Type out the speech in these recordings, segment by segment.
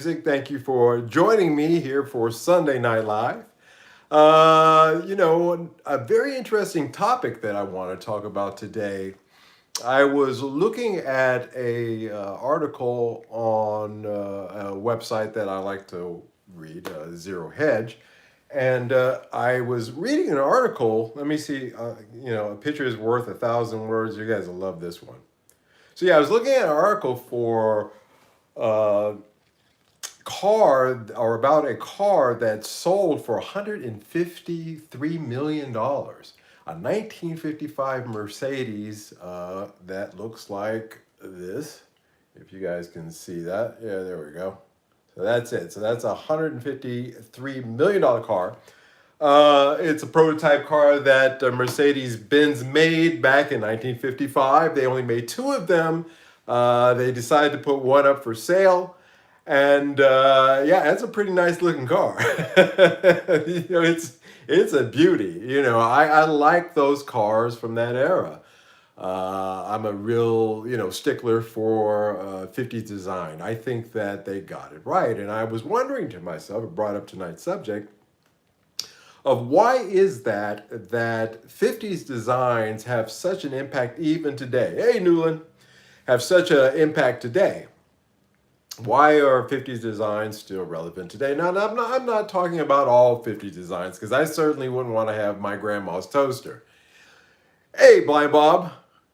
Thank you for joining me here for Sunday Night Live. A very interesting topic that I want to talk about today. I was looking at a article on a website that I like to read, Zero Hedge, and I was reading an article. Let me see. A picture is worth 1,000 words. You guys will love this one. So yeah, I was looking at an article for uh, car or about a car that sold for $153 million. A 1955 Mercedes that looks like this. If you guys can see that. Yeah, there we go. So that's it. So that's a $153 million car. It's a prototype car that Mercedes-Benz made back in 1955. They only made two of them. They decided to put one up for sale. And yeah, it's a pretty nice looking car. It's a beauty. I like those cars from that era. I'm a real stickler for 50's design. I think that they got it right. And I was wondering to myself, it brought up tonight's subject of why is that 50's designs have such an impact even today. Hey, Newland, have such an impact today. Why are 50's designs still relevant today? Now, I'm not talking about all 50's designs because I certainly wouldn't want to have my grandma's toaster. Hey, Blind Bob,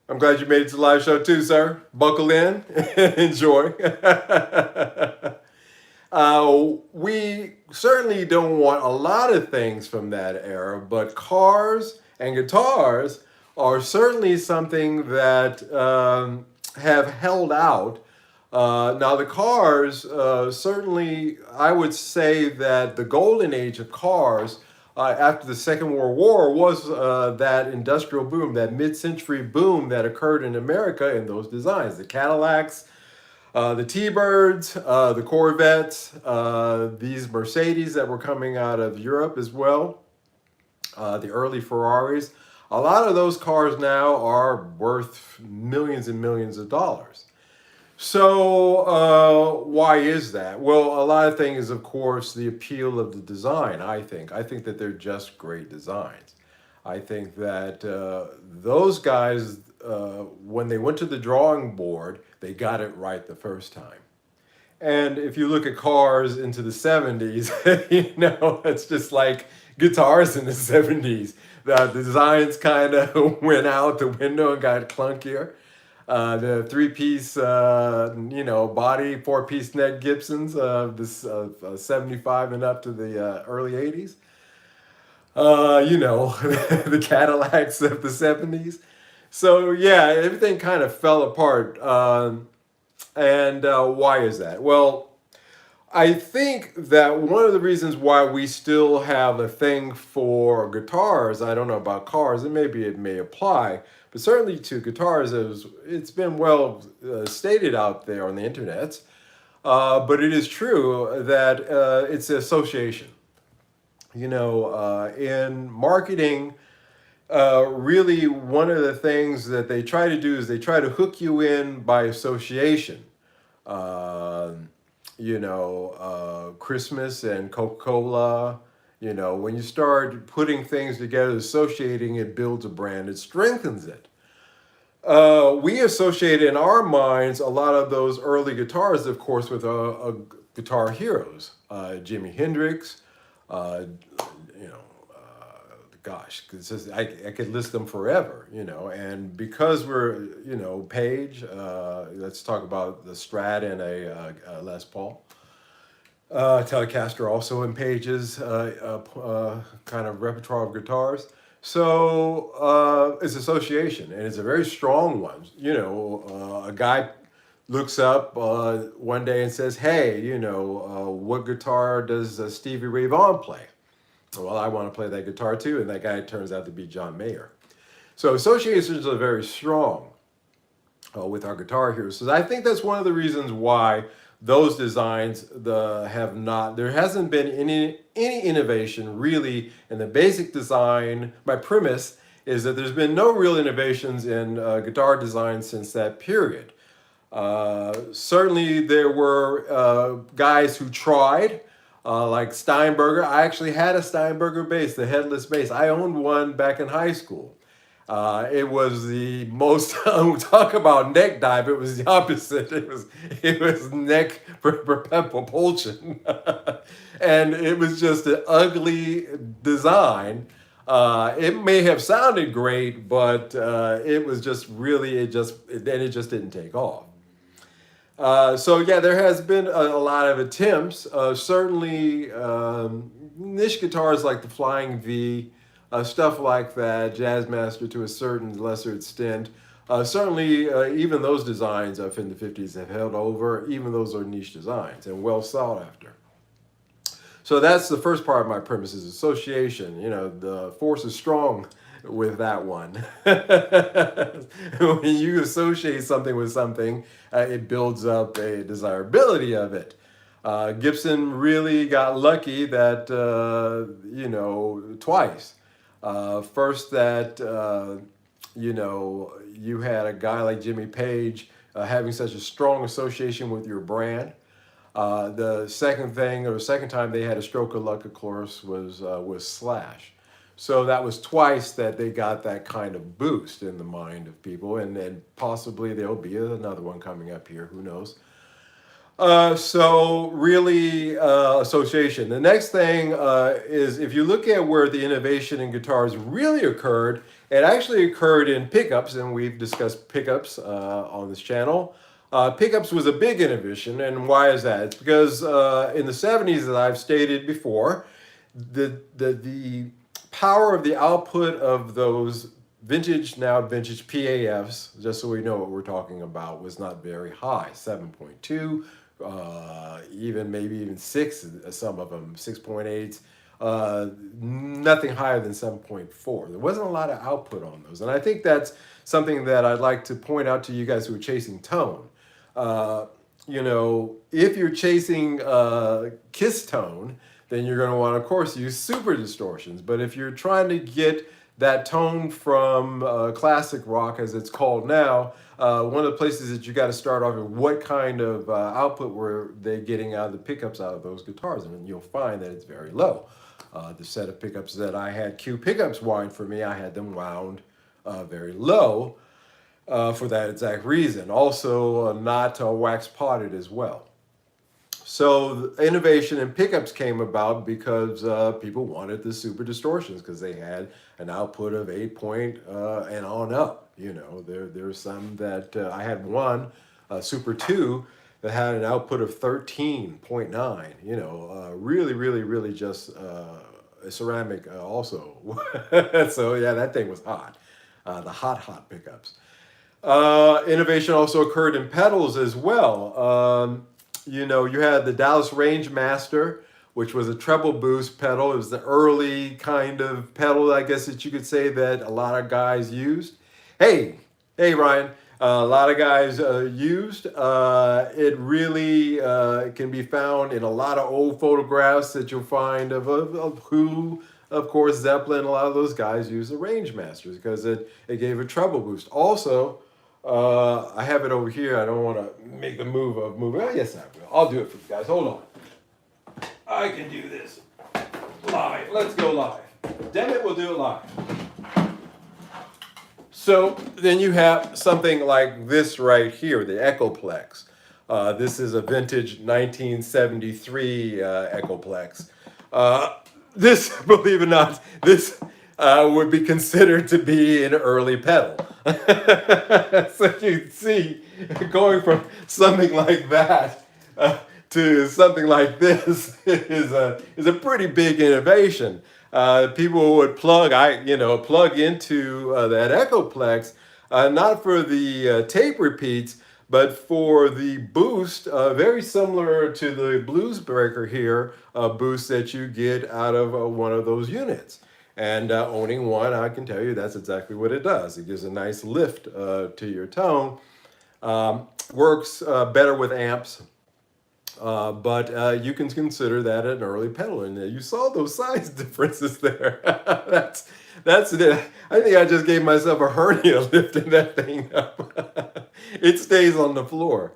I'm glad you made it to the live show too, sir. Buckle in, enjoy. We certainly don't want a lot of things from that era, but cars and guitars are certainly something that have held out. Now, the cars, certainly, I would say that the golden age of cars after the Second World War was that industrial boom, that mid-century boom that occurred in America in those designs. The Cadillacs, the T-Birds, the Corvettes, these Mercedes that were coming out of Europe as well, the early Ferraris. A lot of those cars now are worth millions and millions of dollars. So why is that? Well, a lot of things, of course, the appeal of the design, I think. I think that they're just great designs. I think that those guys, when they went to the drawing board, they got it right the first time. And if you look at cars into the 70's, it's just like guitars in the 70's. The designs kind of went out the window and got clunkier. The three-piece, body, four-piece neck Gibsons of this 75 and up to the early 80's. The Cadillacs of the 70's. So, yeah, everything kind of fell apart. And why is that? Well, I think that one of the reasons why we still have a thing for guitars, I don't know about cars, and maybe it may apply, but certainly to guitars, it's been well stated out there on the internet. But it is true that it's an association. In marketing, really one of the things that they try to do is they try to hook you in by association. Uh, Christmas and Coca-Cola. When you start putting things together, associating it builds a brand, it strengthens it. We associate in our minds a lot of those early guitars, of course, with guitar heroes, Jimi Hendrix. Uh, you know, Gosh, I could list them forever. And because we're Page. Let's talk about the Strat and a Les Paul. Telecaster also in Page's kind of repertoire of guitars. So it's association, and it's a very strong one. A guy looks up one day and says, "Hey, what guitar does Stevie Ray Vaughan play?" Well, I want to play that guitar too, and that guy turns out to be John Mayer. So associations are very strong with our guitar heroes. So I think that's one of the reasons why those designs there hasn't been any innovation really in the basic design. My premise is that there's been no real innovations in guitar design since that period. Certainly, there were guys who tried, like Steinberger. I actually had a Steinberger bass, the headless bass. I owned one back in high school. It was the most talk about neck dive. It was the opposite. It was neck propulsion, and it was just an ugly design. It may have sounded great, but it was just really it just didn't take off. So yeah, there has been a lot of attempts. Certainly, niche guitars like the Flying V, stuff like that, Jazzmaster to a certain lesser extent. Certainly, even those designs in the 50s have held over. Even those are niche designs and well sought after. So that's the first part of my premise is association. You know, the force is strong with that one. When you associate something with something, it builds up a desirability of it. Gibson really got lucky that, twice. First, that, you had a guy like Jimmy Page having such a strong association with your brand. The second time they had a stroke of luck, of course, was Slash. So that was twice that they got that kind of boost in the mind of people, and then possibly there'll be another one coming up here. Who knows? So really, association. The next thing is if you look at where the innovation in guitars really occurred, it actually occurred in pickups, and we've discussed pickups on this channel. Pickups was a big innovation, and why is that? It's because in the 70s, as I've stated before, the power of the output of those now vintage PAFs, just so we know what we're talking about, was not very high. 7.2, even 6, some of them, 6.8, nothing higher than 7.4. There wasn't a lot of output on those. And I think that's something that I'd like to point out to you guys who are chasing tone. If you're chasing kiss tone, then you're going to want to, of course, use super distortions. But if you're trying to get that tone from classic rock, as it's called now, one of the places that you got to start off with what kind of output were they getting out of the pickups out of those guitars, and you'll find that it's very low. The set of pickups that I had Q pickups wind for me, I had them wound very low for that exact reason. Also, not wax potted as well. So the innovation in pickups came about because people wanted the super distortions because they had an output of 8 point and on up. There's some that I had one Super 2 that had an output of 13.9. Really, really, really just a ceramic also. So yeah, that thing was hot. The hot pickups. Innovation also occurred in pedals as well. You had the Dallas Range Master, which was a treble boost pedal. It was the early kind of pedal, I guess that you could say, that a lot of guys used. Hey, Ryan, a lot of guys used. It really can be found in a lot of old photographs that you'll find of who, of course, Zeppelin. A lot of those guys used the Range Masters because it gave a treble boost. Also, I have it over here. I don't want to make the move. Oh, yes, I will. I'll do it for you guys. Hold on. I can do this live. Let's go live. Damn it, we'll do it live. So then you have something like this right here, the Echoplex. This is a vintage 1973 Echoplex. This, believe it or not, this would be considered to be an early pedal. So you can see, going from something like that to something like this is a pretty big innovation. People would plug into that Echoplex, not for the tape repeats, but for the boost, very similar to the Blues Breaker here, boost that you get out of one of those units. And owning one, I can tell you that's exactly what it does. It gives a nice lift to your tone. Works better with amps, but you can consider that an early pedal. And you saw those size differences there. That's it. I think I just gave myself a hernia lifting that thing up. It stays on the floor.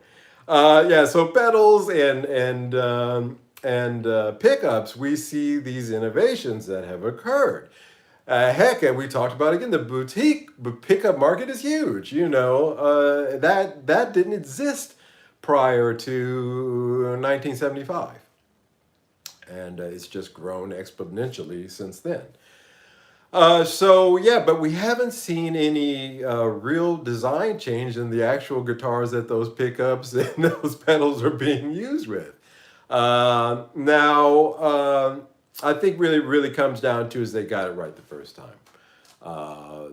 Yeah, so pedals and pickups, we see these innovations that have occurred. Heck, and we talked about again, the boutique pickup market is huge. That didn't exist prior to 1975, and it's just grown exponentially since then. So yeah, but we haven't seen any real design change in the actual guitars that those pickups and those pedals are being used with. Now, I think really comes down to is they got it right the first time. Uh,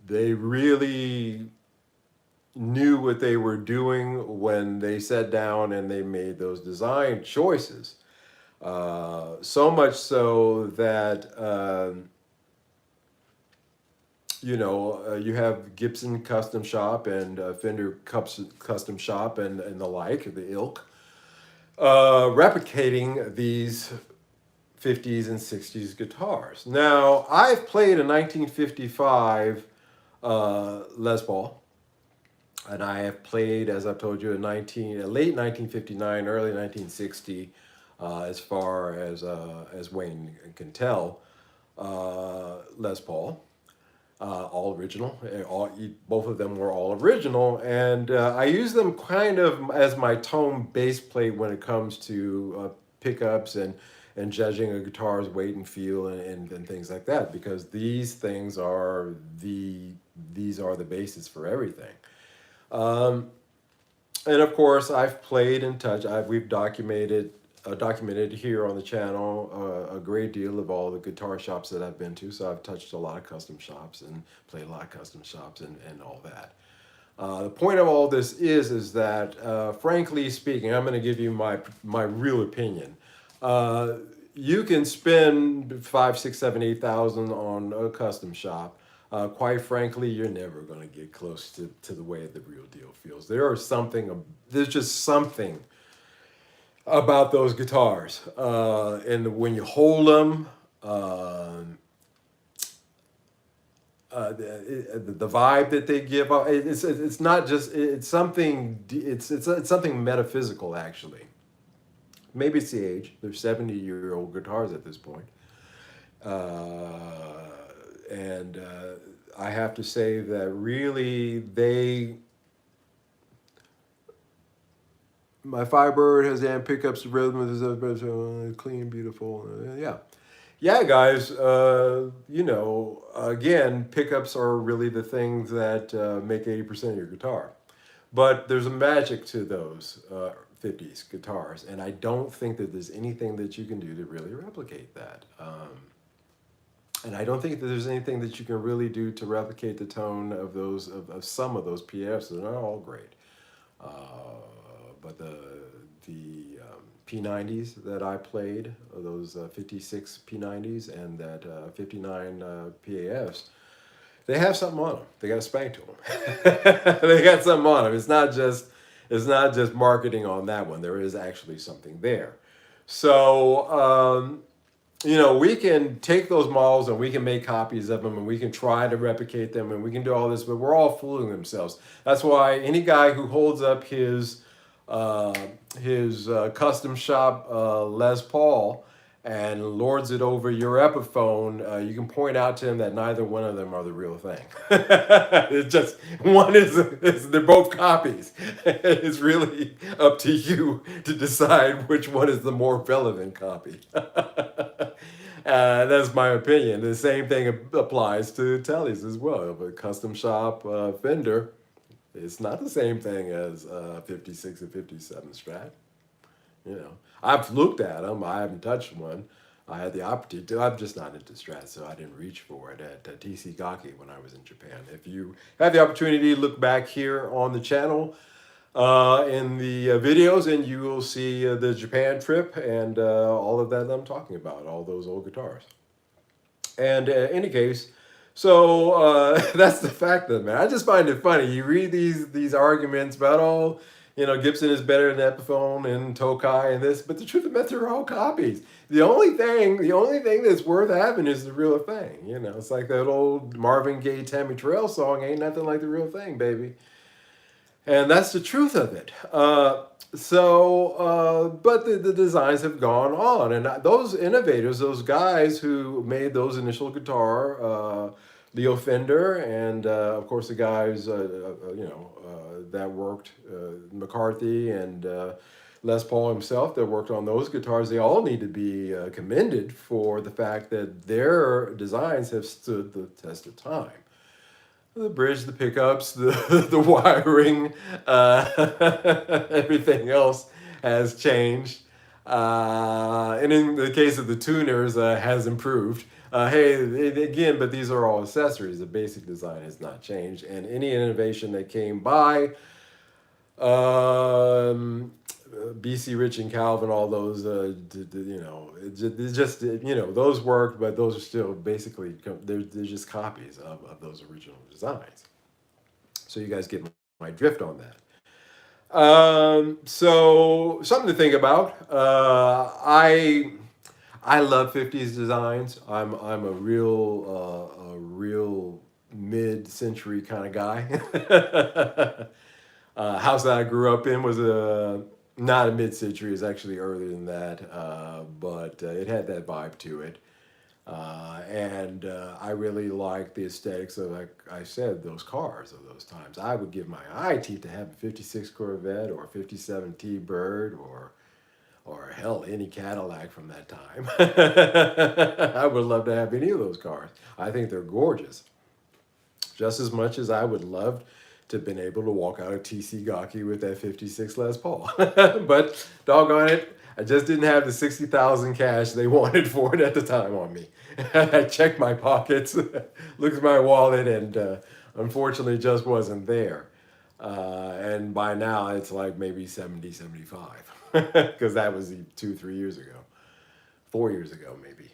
they really knew what they were doing when they sat down and they made those design choices. So much so that you have Gibson Custom Shop and Fender Custom Shop and the like, the ilk, replicating these 50s and 60s guitars. Now, I've played a 1955 Les Paul, and I have played, as I've told you, a late 1959, early 1960, as far as Wayne can tell, Les Paul. All original. Both of them were all original, and I use them kind of as my tone base plate when it comes to pickups and judging a guitar's weight and feel and things like that, because these are the basis for everything. Um, and of course, I've played and touched. We've documented here on the channel a great deal of all the guitar shops that I've been to. So I've touched a lot of custom shops and played a lot of custom shops and all that. The point of all this is that, frankly speaking, I'm going to give you my real opinion. You can spend 5, 6, 7, 8,000 on a custom shop. Quite frankly, you're never going to get close to the way the real deal feels. There's just something about those guitars, and when you hold them, the vibe that they give off, it's not just it's something it's something metaphysical actually. Maybe it's the age. They're 70-year-old guitars at this point. And I have to say that really my Firebird has amp pickups, rhythm is clean, beautiful. Yeah. Yeah, guys, again, pickups are really the things that make 80% of your guitar. But there's a magic to those 50s guitars, and I don't think that there's anything that you can do to really replicate that. And I don't think that there's anything that you can really do to replicate the tone of some of those PFs. They're not all great. But the P90s that I played, those 56 P90s and that 59 PAFs, they have something on them. They got a spank to them. They got something on them. It's not just marketing on that one. There is actually something there. So we can take those models and we can make copies of them and we can try to replicate them and we can do all this, but we're all fooling themselves. That's why any guy who holds up his custom shop Les Paul and lords it over your Epiphone, you can point out to him that neither one of them are the real thing. It's just one they're both copies. It's really up to you to decide which one is the more relevant copy. That's my opinion. The same thing applies to Tellys as well. But custom shop Fender, it's not the same thing as 56 and 57 Strat. I've looked at them. I haven't touched one. I had the opportunity to. I'm just not into Strat, so I didn't reach for it at TC Gaki when I was in Japan. If you have the opportunity to look back here on the channel in the videos, and you will see the Japan trip and all of that I'm talking about, all those old guitars. And in any case, so that's the fact of it, man. I just find it funny. You read these arguments about, Gibson is better than Epiphone and Tokai and this, but the truth of the matter, they're all copies. The only thing that's worth having is the real thing. It's like that old Marvin Gaye, Tammy Terrell song, ain't nothing like the real thing, baby. And that's the truth of it. But the designs have gone on, and those innovators, those guys who made those initial guitar, Leo Fender, and of course the guys, that worked, McCarthy and Les Paul himself, that worked on those guitars, they all need to be commended for the fact that their designs have stood the test of time. The bridge, the pickups, the the wiring, everything else has changed. And in the case of the tuners, has improved. Again, but these are all accessories. The basic design has not changed, and any innovation that came by, um, BC Rich and Calvin, all those, those worked, but those are still basically they're just copies of those original designs. So you guys get my drift on that. So something to think about. I love 50s designs. I'm a real mid-century kind of guy. House that I grew up in was not a mid-century. It's actually earlier than that, but it had that vibe to it. And I really like the aesthetics of, like I said, those cars of those times. I would give my eye teeth to have a 56 Corvette or a 57 T-Bird or hell, any Cadillac from that time. I would love to have any of those cars. I think they're gorgeous. Just as much as I would love to have been able to walk out of TC Gaki with that 56 Les Paul. But doggone it, I just didn't have the 60,000 cash they wanted for it at the time on me. I checked my pockets, looked at my wallet, and unfortunately just wasn't there. And by now it's like maybe 70, 75, because that was 2, 3 years ago, 4 years ago maybe.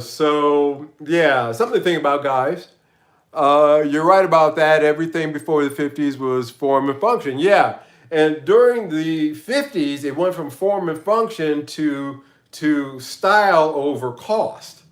So yeah, something to think about, guys. You're right about that. Everything before the 50s was form and function. Yeah. And during the 50s, it went from form and function to style over cost.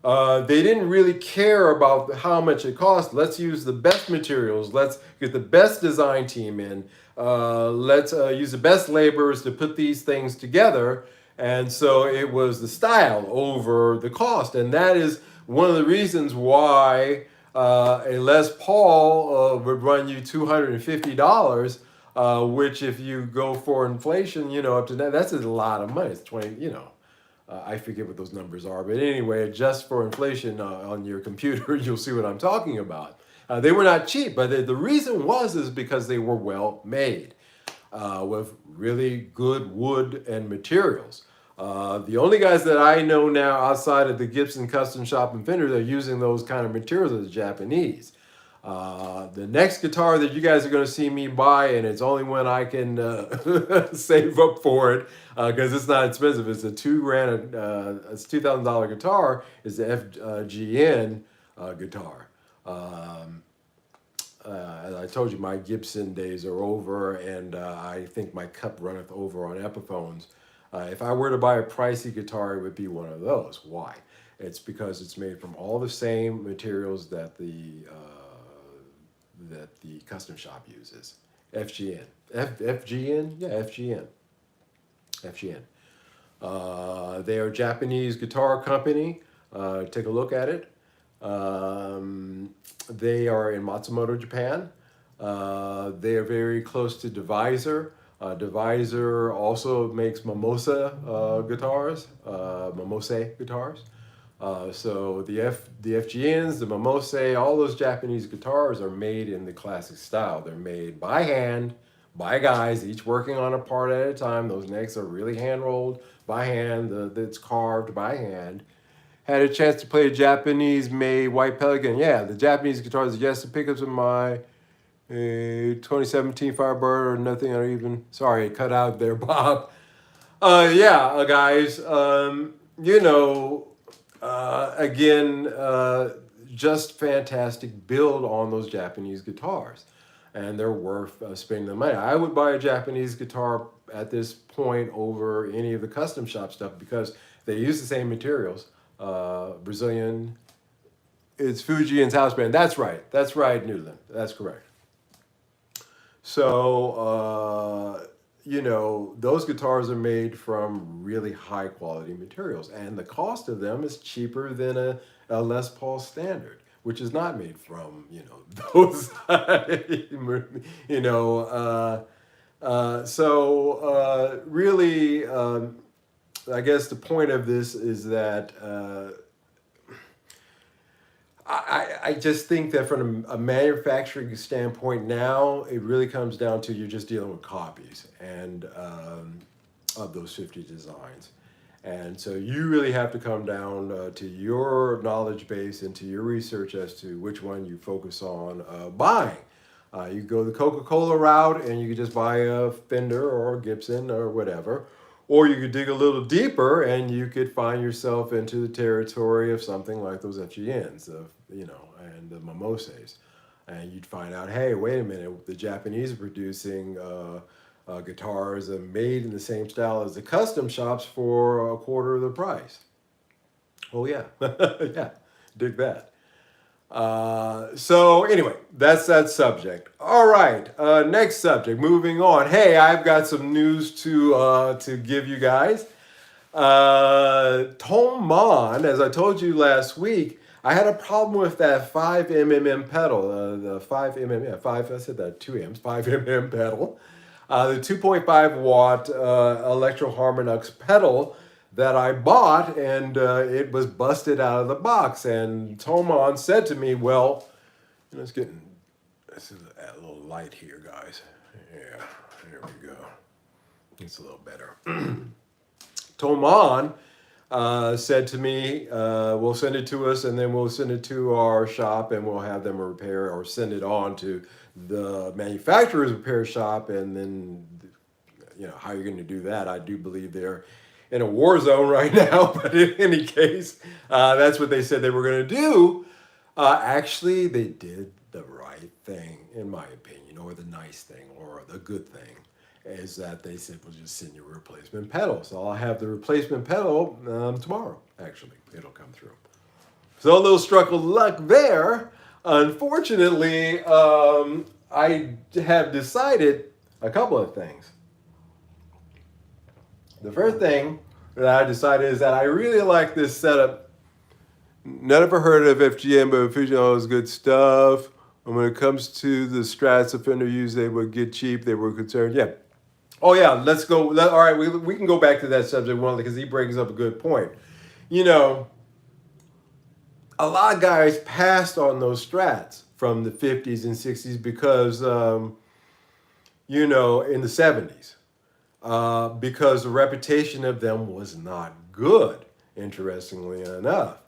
They didn't really care about how much it cost. Let's use the best materials. Let's get the best design team in. Let's use the best laborers to put these things together. And so it was the style over the cost. And that is one of the reasons why a Les Paul would run you $250, which if you go for inflation, up to that, that's a lot of money. It's 20, I forget what those numbers are, but anyway, just for inflation on your computer, you'll see what I'm talking about. They were not cheap, but the reason is because they were well made with really good wood and materials. The only guys that I know now outside of the Gibson Custom Shop and Fender that are using those kind of materials are the Japanese. The next guitar that you guys are going to see me buy, and it's only when I can save up for it, because it's not expensive. It's a it's $2,000 guitar. Is the FGN guitar. As I told you, my Gibson days are over, and I think my cup runneth over on Epiphones. If I were to buy a pricey guitar, it would be one of those. Why? It's because it's made from all the same materials that the custom shop uses. FGN. FGN? Yeah, FGN. FGN. They are a Japanese guitar company. Take a look at it. They are in Matsumoto, Japan. They are very close to Devisor. Devisor also makes Mimose guitars. So the FGNs, the Mimose, all those Japanese guitars are made in the classic style. They're made by hand, by guys, each working on a part at a time. Those necks are really hand rolled by hand. It's carved by hand. Had a chance to play a Japanese-made White Pelican. Yeah, the Japanese guitars. Yes, the pickups in my 2017 Firebird or nothing. Or even sorry, it cut out there, Bob. Guys. Again, just fantastic build on those Japanese guitars, and they're worth spending the money. I would buy a Japanese guitar at this point over any of the custom shop stuff because they use the same materials. Brazilian, it's Fuji and house band. That's right, Newland. That's correct. So, those guitars are made from really high quality materials, and the cost of them is cheaper than a Les Paul standard, which is not made from, those, you know, really, I guess the point of this is that I just think that from a manufacturing standpoint now, it really comes down to you're just dealing with copies and of those 50 designs. And so you really have to come down to your knowledge base and to your research as to which one you focus on buying. You go the Coca-Cola route and you could just buy a Fender or a Gibson or whatever. Or you could dig a little deeper and you could find yourself into the territory of something like those FGNs, and the Mimosas. And you'd find out, hey, wait a minute, the Japanese are producing guitars made in the same style as the custom shops for a quarter of the price. Oh, yeah. Yeah, dig that. So anyway, that's that subject. All right, next subject. Moving on. Hey, I've got some news to give you guys. Tomon, as I told you last week, I had a problem with that 5mm pedal. The 5mm, yeah, five. I said that 2 M's, 5mm pedal. The 2.5 watt Electro Harmonix pedal that I bought, and it was busted out of the box. And Tomon said to me, well, it's getting, this is a little light here, guys. Yeah, there we go. It's a little better. Tomon said to me, we'll send it to us, and then we'll send it to our shop, and we'll have them repair or send it on to the manufacturer's repair shop. And then, how you're going to do that, I do believe they're in a war zone right now. But in any case, that's what they said they were going to do. Actually, they did the right thing, in my opinion, or the nice thing, or the good thing, is that they said, we'll just send you a replacement pedal. So I'll have the replacement pedal tomorrow, actually. It'll come through. So a little stroke of luck there. Unfortunately, I have decided a couple of things. The first thing that I decided is that I really like this setup. Never heard of FGM, but Fusion is good stuff. And when it comes to the Strats the Fender used, they would get cheap. They were concerned. Yeah. Oh, yeah. Let's go. All right. We can go back to that subject one because he brings up a good point. A lot of guys passed on those Strats from the 50s and 60s because, in the 70s. Because the reputation of them was not good, interestingly enough.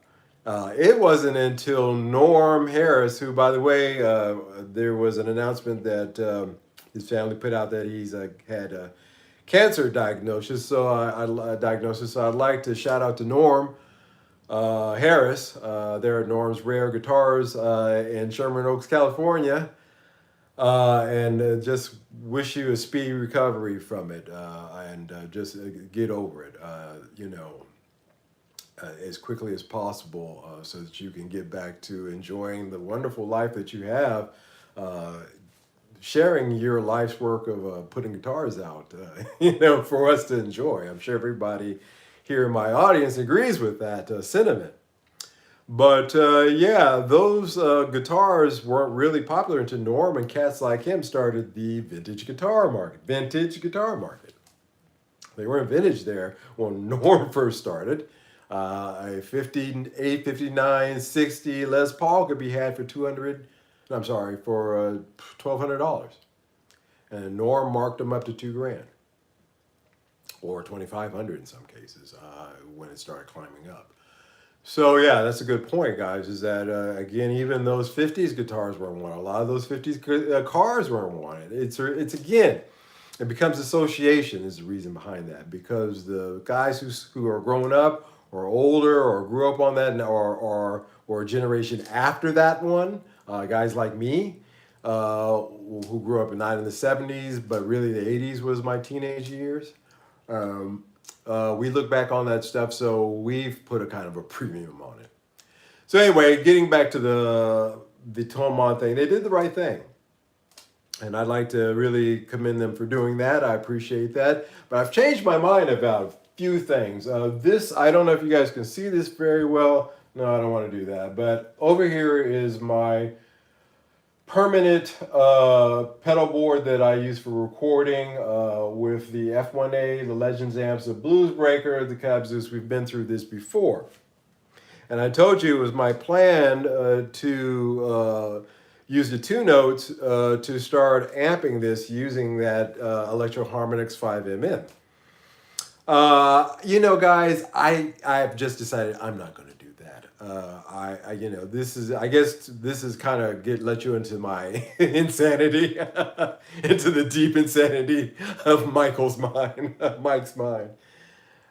It wasn't until Norm Harris, who, by the way, there was an announcement that his family put out that he's had a cancer diagnosis. So I'd like to shout out to Norm Harris. There at Norm's Rare Guitars in Sherman Oaks, California. And just wish you a speedy recovery from it, and just get over it, as quickly as possible, so that you can get back to enjoying the wonderful life that you have, sharing your life's work of putting guitars out, for us to enjoy. I'm sure everybody here in my audience agrees with that sentiment. But those guitars weren't really popular until Norm and cats like him started the vintage guitar market. They weren't vintage there when Norm first started. A 58, 59, 60 Les Paul could be had for $1,200. And Norm marked them up to $2,000 or $2,500 in some cases when it started climbing up. So yeah, that's a good point, guys, is that, again, even those 50s guitars weren't wanted. A lot of those 50s cars weren't wanted. It's again, it becomes association is the reason behind that, because the guys who are growing up or older or grew up on that or a generation after that one, guys like me, who grew up not in the 70s, but really the 80s was my teenage years. We look back on that stuff, so we've put a kind of a premium on it. So anyway, getting back to the Tomon thing, they did the right thing. And I'd like to really commend them for doing that. I appreciate that. But I've changed my mind about a few things. This, I don't know if you guys can see this very well. No, I don't want to do that. But over here is my permanent pedal board that I use for recording with the F1A, the Legends amps, the Blues Breaker, the Cab Zeus. We've been through this before. And I told you it was my plan to use the two notes to start amping this using that Electro Harmonix 5mm. Guys, I've just decided I'm not going to do that. This is, I guess, this is kind of let you into my insanity, into the deep insanity of Michael's mind, Mike's mind.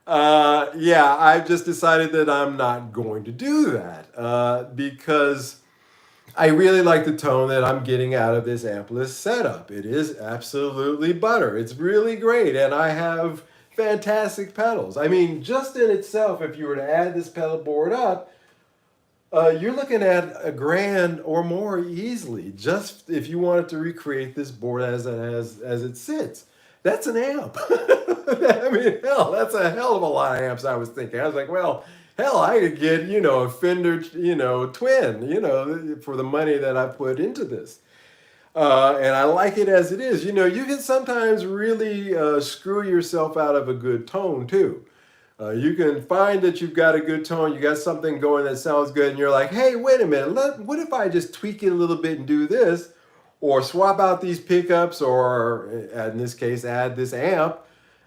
Yeah, I've just decided that I'm not going to do that because I really like the tone that I'm getting out of this ampless setup. It is absolutely butter. It's really great, and I have fantastic pedals. I mean, just in itself, if you were to add this pedal board up, you're looking at $1,000 or more easily, just if you wanted to recreate this board as it sits. That's an amp. I mean, hell, that's a hell of a lot of amps. I was thinking. I was like, well, hell, I could get, a Fender, twin, for the money that I put into this. And I like it as it is. You can sometimes really screw yourself out of a good tone too. You can find that you've got a good tone, you got something going that sounds good, and you're like, hey, wait a minute, what if I just tweak it a little bit and do this? Or swap out these pickups, or in this case, add this amp,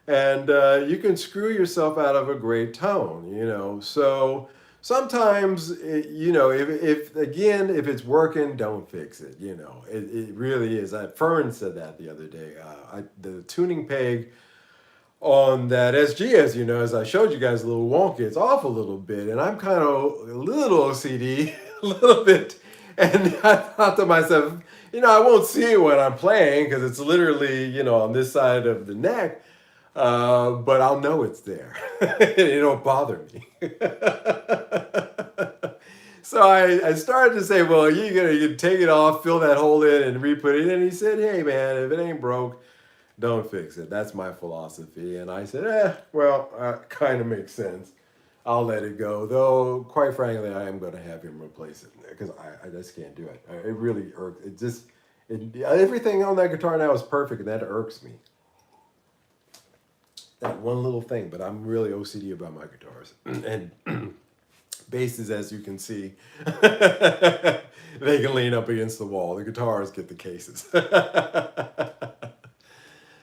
and you can screw yourself out of a great tone, So sometimes, if it's working, don't fix it, It really is. Fern said that the other day. The tuning peg on that SG, as I showed you guys, a little wonky. It's off a little bit, and I'm kind of a little OCD, a little bit. And I thought to myself, I won't see it when I'm playing because it's literally, on this side of the neck, but I'll know it's there. It don't bother me. So I started to say, well, you take it off, fill that hole in, and re-put it in. And he said, hey, man, if it ain't broke, don't fix it. That's my philosophy. And I said, kind of makes sense. I'll let it go. Though, quite frankly, I am going to have him replace it because I just can't do it. It really irks. Everything on that guitar now is perfect, and that irks me. That one little thing, but I'm really OCD about my guitars. And basses, as you can see, they can lean up against the wall. The guitars get the cases.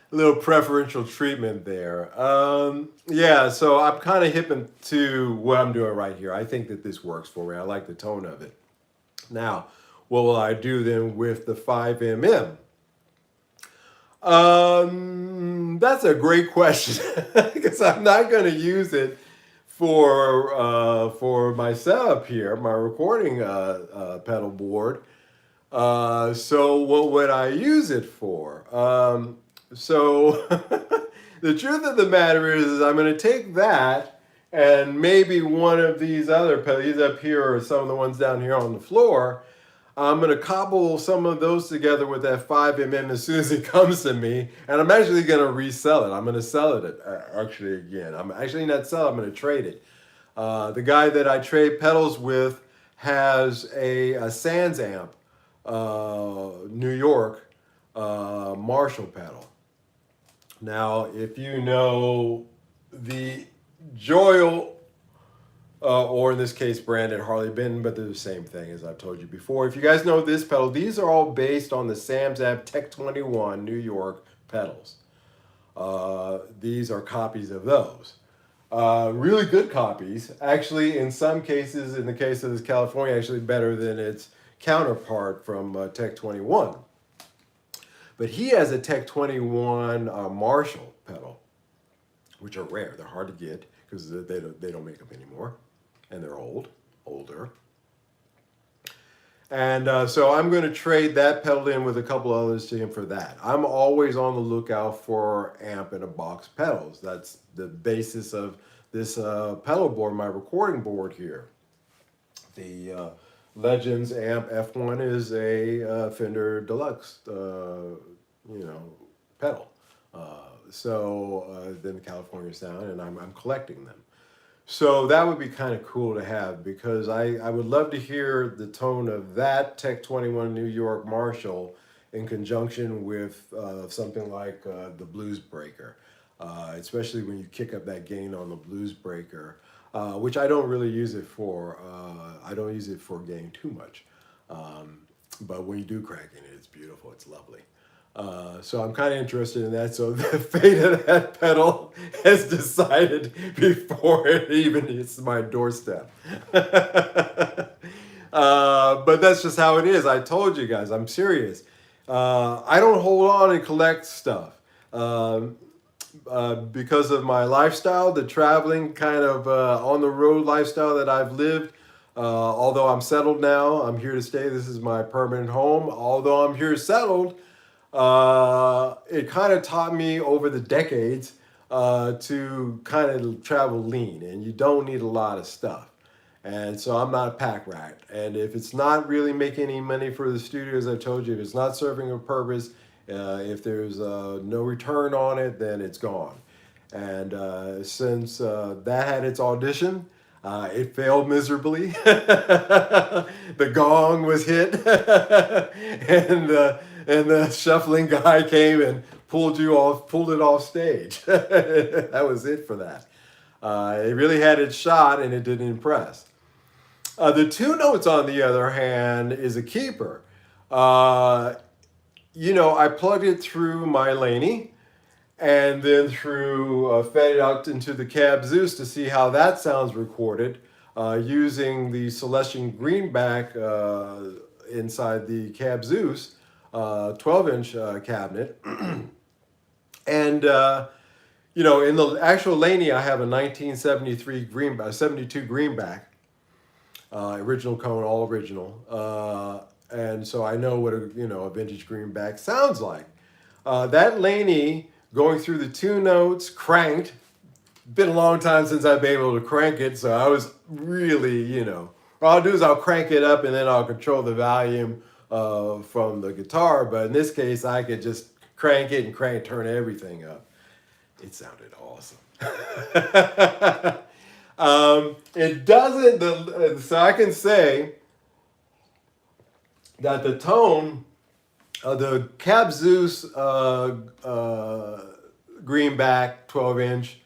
Little preferential treatment there. So I'm kind of hip to what I'm doing right here. I think that this works for me. I like the tone of it. Now, what will I do then with the 5mm? That's a great question because I'm not going to use it for my setup here, my recording pedal board. So what would I use it for? So the truth of the matter is I'm going to take that and maybe one of these other pedals up here or some of the ones down here on the floor. I'm going to cobble some of those together with that 5mm as soon as it comes to me. And I'm actually going to resell it. I'm going to sell it actually again. I'm actually not sell it. I'm going to trade it. The guy that I trade pedals with has a Sans amp, New York Marshall pedal. Now, if you know the Joyle, or in this case, branded Harley Benton, but they're the same thing as I've told you before. If you guys know this pedal, these are all based on the Sam's App Tech 21 New York pedals. These are copies of those. Really good copies. Actually, in some cases, in the case of this California, actually better than its counterpart from Tech 21. But he has a Tech 21 Marshall pedal, which are rare. They're hard to get because they don't make them anymore. And they're older. And so I'm going to trade that pedal in with a couple others to him for that. I'm always on the lookout for amp in a box pedals. That's the basis of this pedal board, my recording board here. The Legends amp F1 is a Fender Deluxe, pedal. Then the California Sound, and I'm collecting them. So that would be kind of cool to have because I would love to hear the tone of that Tech 21 New York Marshall in conjunction with something like the Blues Breaker, especially when you kick up that gain on the Blues Breaker, which I don't really use it for. I don't use it for gain too much. But when you do crank in it, it's beautiful, it's lovely. So I'm kind of interested in that. So the fate of that pedal has decided before it even hits my doorstep. But that's just how it is. I told you guys, I'm serious. I don't hold on and collect stuff. Because of my lifestyle, the traveling kind of on the road lifestyle that I've lived. Although I'm settled now, I'm here to stay. This is my permanent home. Although I'm here settled, it kind of taught me over the decades to kind of travel lean, and you don't need a lot of stuff. And so I'm not a pack rat. And if it's not really making any money for the studio, as I told you, if it's not serving a purpose, if there's no return on it, then it's gone. And since that had its audition, it failed miserably. The gong was hit, and the shuffling guy came and pulled it off stage. That was it for that. It really had its shot, and it didn't impress. The two notes, on the other hand, is a keeper. I plugged it through my Laney and then fed it out into the Cab Zeus to see how that sounds recorded using the Celestian Greenback inside the Cab Zeus 12-inch cabinet. And in the actual Laney, I have a 1973 72 Greenback. Original cone, all original. And so I know what a vintage greenback sounds like. That Laney going through the two notes, cranked. Been a long time since I've been able to crank it, so I was really, what I'll do is I'll crank it up and then I'll control the volume from the guitar. But in this case, I could just crank it and turn everything up. It sounded awesome. It doesn't, so I can say that the tone of the Cab Zeus Greenback 12-inch,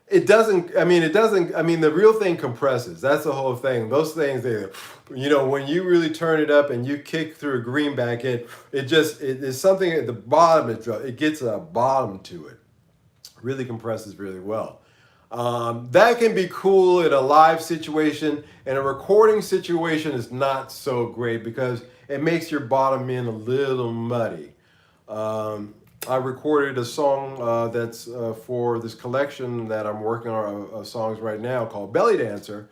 the real thing compresses. That's the whole thing. Those things, when you really turn it up and you kick through a Greenback, it's something at the bottom, it gets a bottom to it. Really compresses really well. That can be cool in a live situation. In a recording situation, is not so great because it makes your bottom end a little muddy. I recorded a song that's for this collection that I'm working on of songs right now called Belly Dancer,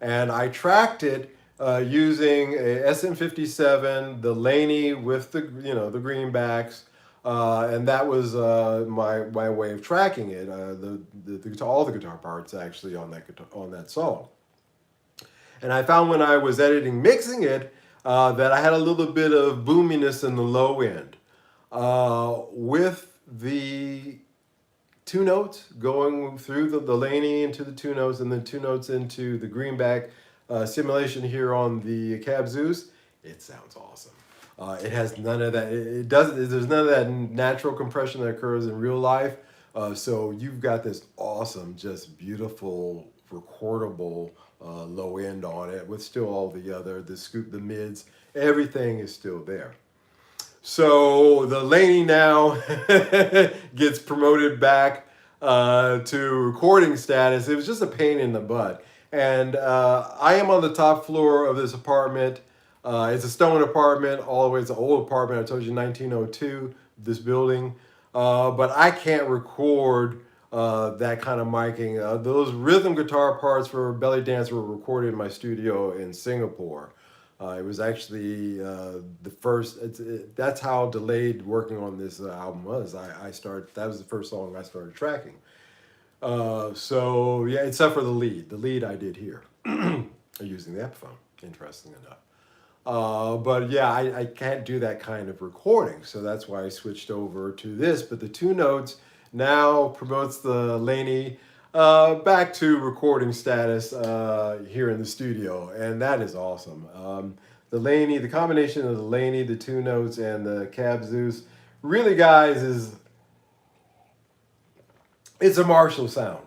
and I tracked it using a SM57, the Laney with the the greenbacks. And that was my way of tracking it. All the guitar parts actually on that song. And I found when I was mixing it, that I had a little bit of boominess in the low end. With the two notes going through the Laney into the two notes and then two notes into the greenback simulation here on the Cab Zeus, it sounds awesome. It has none of that. It doesn't. There's none of that natural compression that occurs in real life. So you've got this awesome, just beautiful, recordable low end on it with still all the scoop, the mids, everything is still there. So the Laney now gets promoted back to recording status. It was just a pain in the butt. And I am on the top floor of this apartment. It's a stone apartment, it's an old apartment. I told you 1902, this building. But I can't record that kind of miking. Those rhythm guitar parts for Belly Dance were recorded in my studio in Singapore. It was actually the first, that's how delayed working on this album was. That was the first song I started tracking. So yeah, except for the lead. The lead I did here, using the Epiphone, interesting enough. But yeah, I can't do that kind of recording, so that's why I switched over to this. But the two notes now promotes the Laney back to recording status here in the studio, and that is awesome. The Laney, the combination of the Laney, the two notes, and the Cab Zeus, really, guys, is it's a Marshall sound.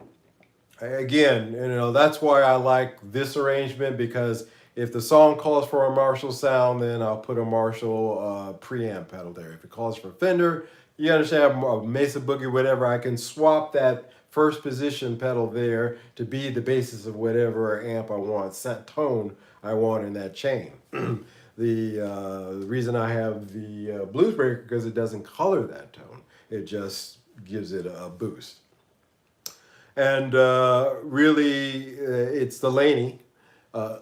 Again, that's why I like this arrangement, because if the song calls for a Marshall sound, then I'll put a Marshall preamp pedal there. If it calls for Fender, you understand, a Mesa Boogie, whatever, I can swap that first position pedal there to be the basis of whatever amp I want, set tone I want in that chain. The reason I have the Blues Breaker, because it doesn't color that tone. It just gives it a boost. And really, it's the Laney. Uh,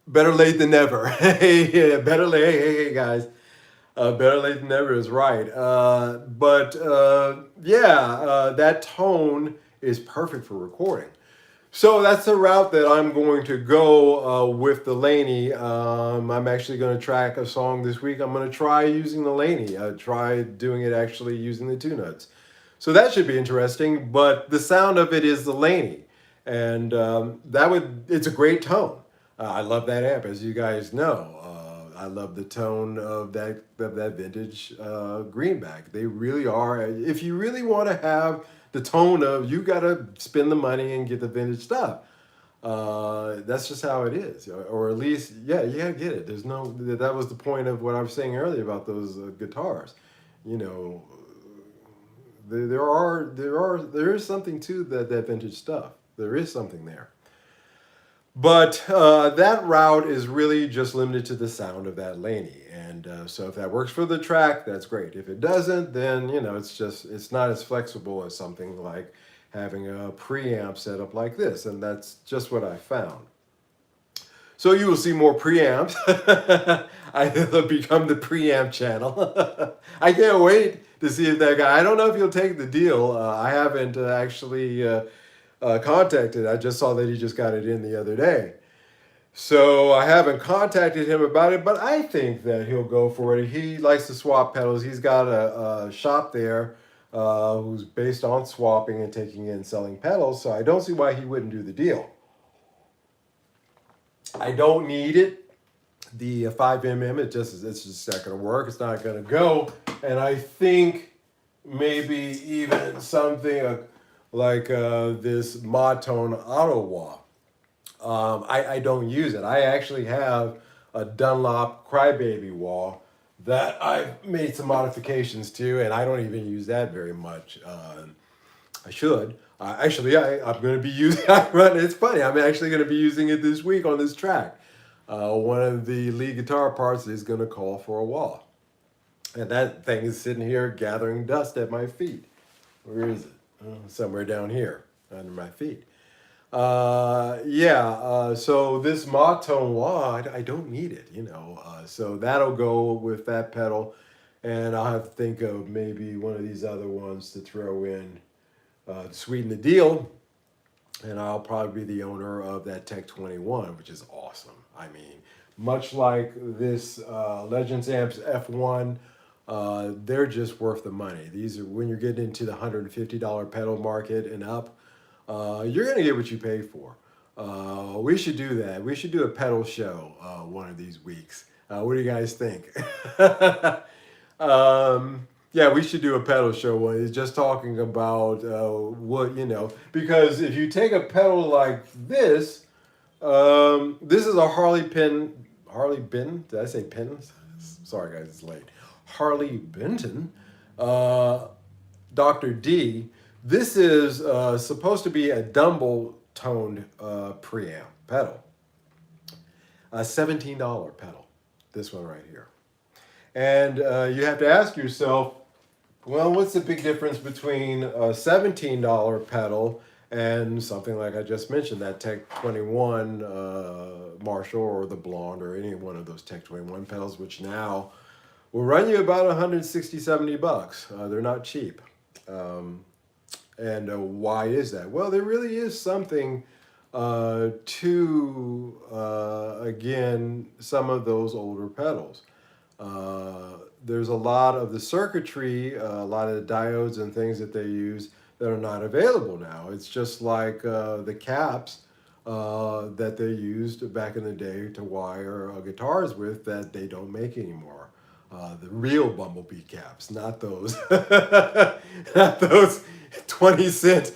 Better late than never. Hey, better late. Hey, guys. Better late than never is right. That tone is perfect for recording. So that's the route that I'm going to go with the Laney. I'm actually going to track a song this week. I'm going to try using the Laney. Try doing it actually using the two nuts. So that should be interesting. But the sound of it is the Laney, and it's a great tone. I love that amp, as you guys know. I love the tone of that vintage greenback. They really are. If you really want to have the tone of, you got to spend the money and get the vintage stuff. That's just how it is, or at least, yeah, you gotta get it. There's no. That was the point of what I was saying earlier about those guitars. You know, there is something to that vintage stuff. There is something there. But that route is really just limited to the sound of that Laney. And so if that works for the track, that's great. If it doesn't, then, it's not as flexible as something like having a preamp set up like this. And that's just what I found. So you will see more preamps. I'll become the preamp channel. I can't wait to see if that guy, I don't know if he'll take the deal. I haven't actually contacted. I just saw that he just got it in the other day. So I haven't contacted him about it, but I think that he'll go for it. He likes to swap pedals. He's got a shop there who's based on swapping and taking in selling pedals, so I don't see why he wouldn't do the deal. I don't need it. The 5mm, it's just not going to work. It's not going to go. And I think maybe even something like this Mod Tone Auto Wah. I don't use it. I actually have a Dunlop Crybaby wah that I've made some modifications to, and I don't even use that very much. I should. I'm going to be using it. It's funny. I'm actually going to be using it this week on this track. One of the lead guitar parts is going to call for a wah. And that thing is sitting here gathering dust at my feet. Where is it? Somewhere down here under my feet. So this Mod Tone wah, I don't need it, so that'll go with that pedal, and I'll have to think of maybe one of these other ones to throw in to sweeten the deal, and I'll probably be the owner of that Tech 21, which is awesome. I mean, much like this Legends Amps F1, they're just worth the money. These are, when you're getting into the $150 pedal market and up, you're going to get what you pay for. We should do that. We should do a pedal show one of these weeks. What do you guys think? We should do a pedal show one. It's just talking about because if you take a pedal like this, this is a Harley Benton. Did I say Penn? Sorry guys, it's late. Harley Benton, Dr. D. This is supposed to be a Dumble-toned preamp pedal. A $17 pedal, this one right here. And you have to ask yourself, well, what's the big difference between a $17 pedal and something like I just mentioned, that Tech 21 Marshall or the Blonde or any one of those Tech 21 pedals, which now will run you about 160, 70 bucks. They're not cheap. And why is that? Well, there really is something to, again, some of those older pedals. There's a lot of the circuitry, a lot of the diodes and things that they use that are not available now. It's just like the caps that they used back in the day to wire guitars with that they don't make anymore. The real Bumblebee caps, not those, not those 20-cent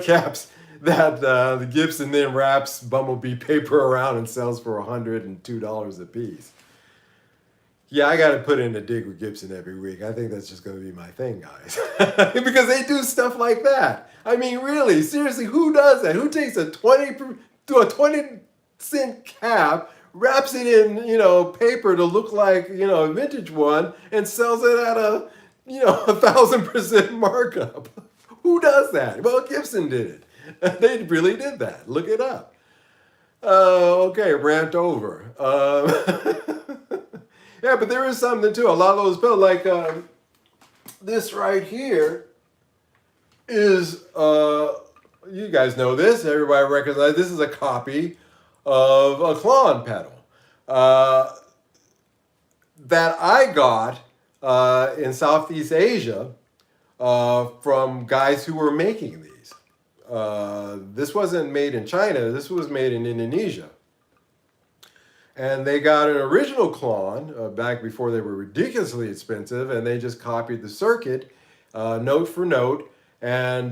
caps that the Gibson then wraps Bumblebee paper around and sells for $102 a piece. Yeah, I got to put in a dig with Gibson every week. I think that's just going to be my thing, guys. Because they do stuff like that. I mean, really, seriously, who does that? Who takes a 20-cent cap, wraps it in, paper to look like, a vintage one, and sells it at a, 1,000% markup? Who does that? Well, Gibson did it. They really did that. Look it up. Okay, rant over. Yeah, but there is something too. A lot of those pills, like this right here, is you guys know this. Everybody recognizes this is a copy of a Klon pedal that I got in Southeast Asia from guys who were making these. This wasn't made in China. This was made in Indonesia. And they got an original Klon back before they were ridiculously expensive, and they just copied the circuit note for note. And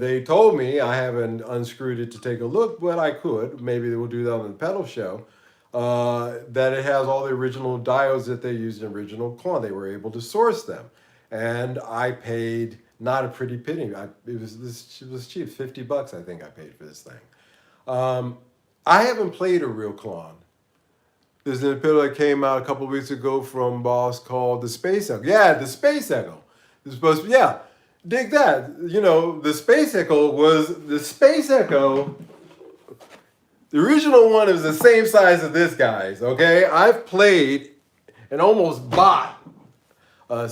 they told me, I haven't unscrewed it to take a look, but I could. Maybe they will do that on the pedal show. That it has all the original diodes that they used in original Klon. They were able to source them. And I paid not a pretty penny. It was cheap, $50 I think I paid for this thing. I haven't played a real Klon. There's a pedal that came out a couple of weeks ago from Boss called the Space Echo. Yeah, the Space Echo. It's supposed to be, yeah, dig that. The Space Echo was, the Space Echo, the original one is the same size as this guy's, okay? I've played and almost bought a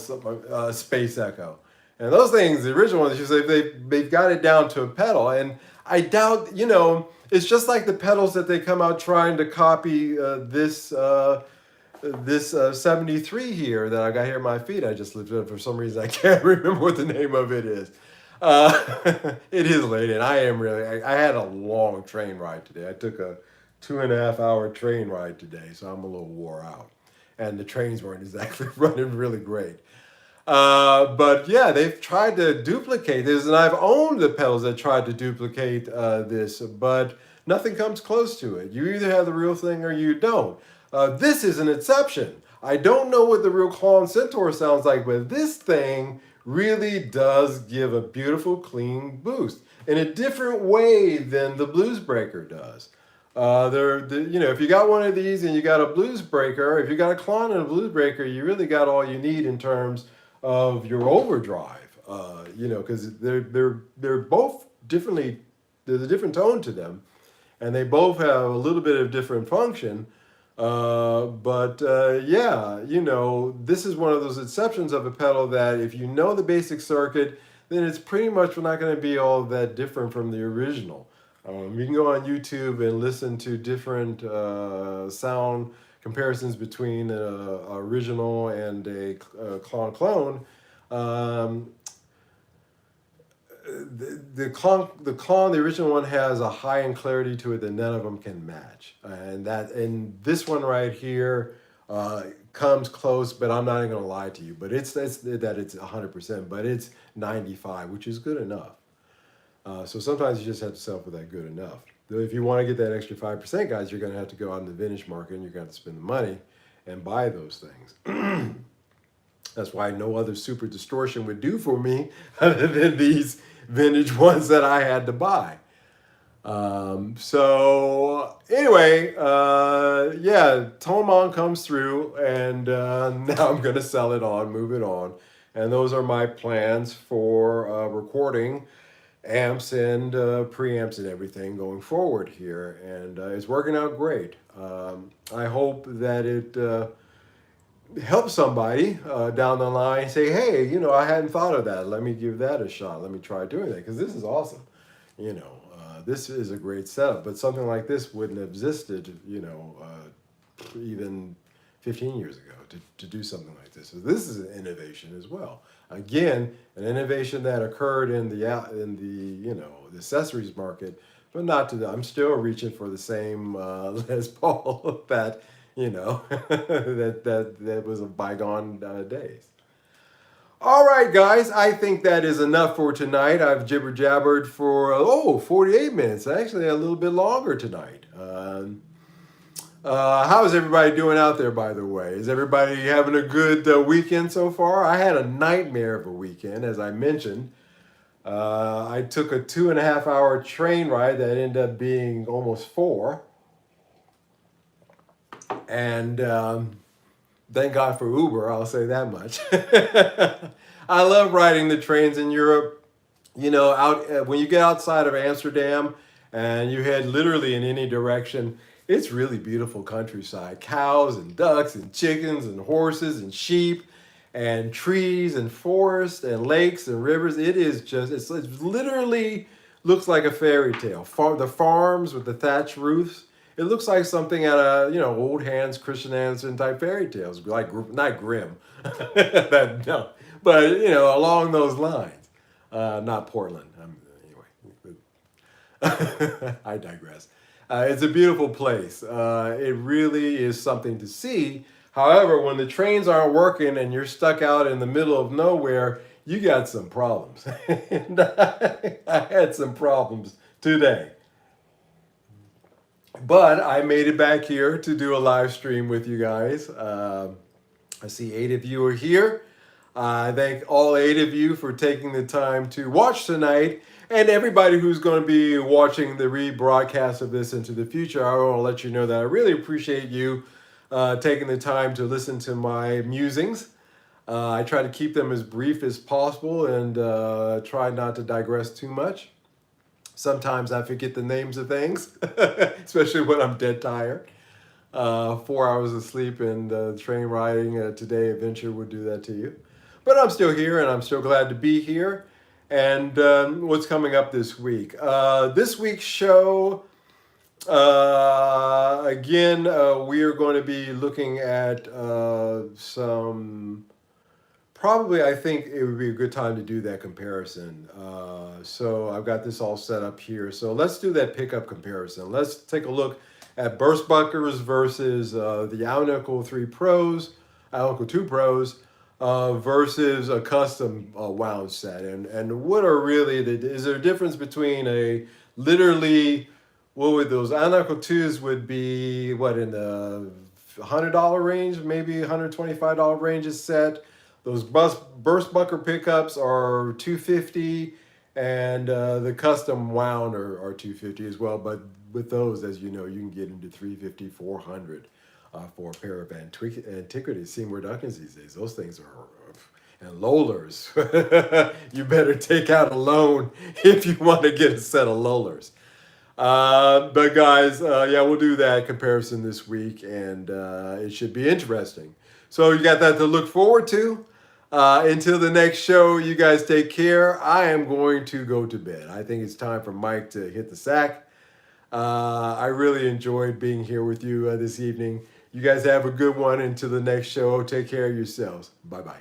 Space Echo. And those things, the original ones, they've got it down to a pedal. And I doubt, it's just like the pedals that they come out trying to copy this 73 here that I got here at my feet. I just lifted up for some reason. I can't remember what the name of it is. It is late, and I am really, I had a long train ride today. I took a 2.5-hour train ride today, so I'm a little wore out. And the trains weren't exactly running really great. But yeah, they've tried to duplicate this, and I've owned the pedals that tried to duplicate this, but nothing comes close to it. You either have the real thing or you don't. This is an exception. I don't know what the real Klon Centaur sounds like, but this thing really does give a beautiful, clean boost in a different way than the Blues Breaker does. If you got one of these and you got a Blues Breaker, if you got a Klon and a Blues Breaker, you really got all you need in terms of your overdrive, because they're both differently. There's a different tone to them, and they both have a little bit of different function. This is one of those exceptions of a pedal that if you know the basic circuit, then it's pretty much not going to be all that different from the original. You can go on YouTube and listen to different sound comparisons between an original and a clone. The original one has a high end clarity to it that none of them can match, and this one right here comes close. But I'm not even gonna lie to you. But it's 100%, but it's 95, which is good enough. So sometimes you just have to settle for that good enough. If you want to get that extra 5%, guys, you're going to have to go out in the vintage market and you're going to have to spend the money and buy those things. That's why no other super distortion would do for me other than these vintage ones that I had to buy. So anyway, Tomon comes through, and now I'm going to sell it on, move it on. And those are my plans for recording amps and preamps and everything going forward here, and it's working out great. I hope that it helps somebody down the line say, hey, I hadn't thought of that. Let me give that a shot. Let me try doing that, because this is awesome. this is a great setup, but something like this wouldn't have existed, even 15 years ago to do something like this. So this is an innovation as well. Again, an innovation that occurred in the accessories market, but not to the. I'm still reaching for the same Les Paul that that was a bygone days. All right, guys, I think that is enough for tonight. I've jibber jabbered for 48 minutes. Actually, a little bit longer tonight. How's everybody doing out there, by the way? Is everybody having a good weekend so far? I had a nightmare of a weekend, as I mentioned. I took a 2.5 hour train ride that ended up being almost 4. And thank God for Uber, I'll say that much. I love riding the trains in Europe. Out when you get outside of Amsterdam and you head literally in any direction, it's really beautiful countryside. Cows and ducks and chickens and horses and sheep and trees and forests and lakes and rivers. It's literally looks like a fairy tale. The farms with the thatched roofs. It looks like something out of old Hans Christian Andersen type fairy tales, like not grim, no, but along those lines. Not Portland. Anyway, I digress. It's a beautiful place. It really is something to see. However, when the trains aren't working and you're stuck out in the middle of nowhere, you got some problems. And I had some problems today. But I made it back here to do a live stream with you guys. I see 8 of you are here. I thank all 8 of you for taking the time to watch tonight. And everybody who's going to be watching the rebroadcast of this into the future, I want to let you know that I really appreciate you taking the time to listen to my musings. I try to keep them as brief as possible and try not to digress too much. Sometimes I forget the names of things, especially when I'm dead tired. 4 hours of sleep and train riding today eventually would do that to you. But I'm still here and I'm still glad to be here. And what's coming up this week? This week's show, again, we are going to be looking at some... Probably, I think it would be a good time to do that comparison. So I've got this all set up here. So let's do that pickup comparison. Let's take a look at burst buckers versus the Alnico 3 Pros, Alnico 2 Pros, versus a custom wound set. And what are really, is there a difference between what would those Alnico 2s would be, in the $100 range, maybe $125 range is set. Those burst bucker pickups are $250, and the custom wound are $250 as well. But with those, as you know, you can get into $350, $400 for a pair of antiquities. Seymour Duncans these days, those things are, and Lollers. You better take out a loan if you want to get a set of Lollers. But guys, we'll do that comparison this week, and it should be interesting. So you got that to look forward to. Until the next show, you guys take care. I am going to go to bed. I think it's time for Mike to hit the sack. I really enjoyed being here with you this evening. You guys have a good one. Until the next show, take care of yourselves. Bye-bye.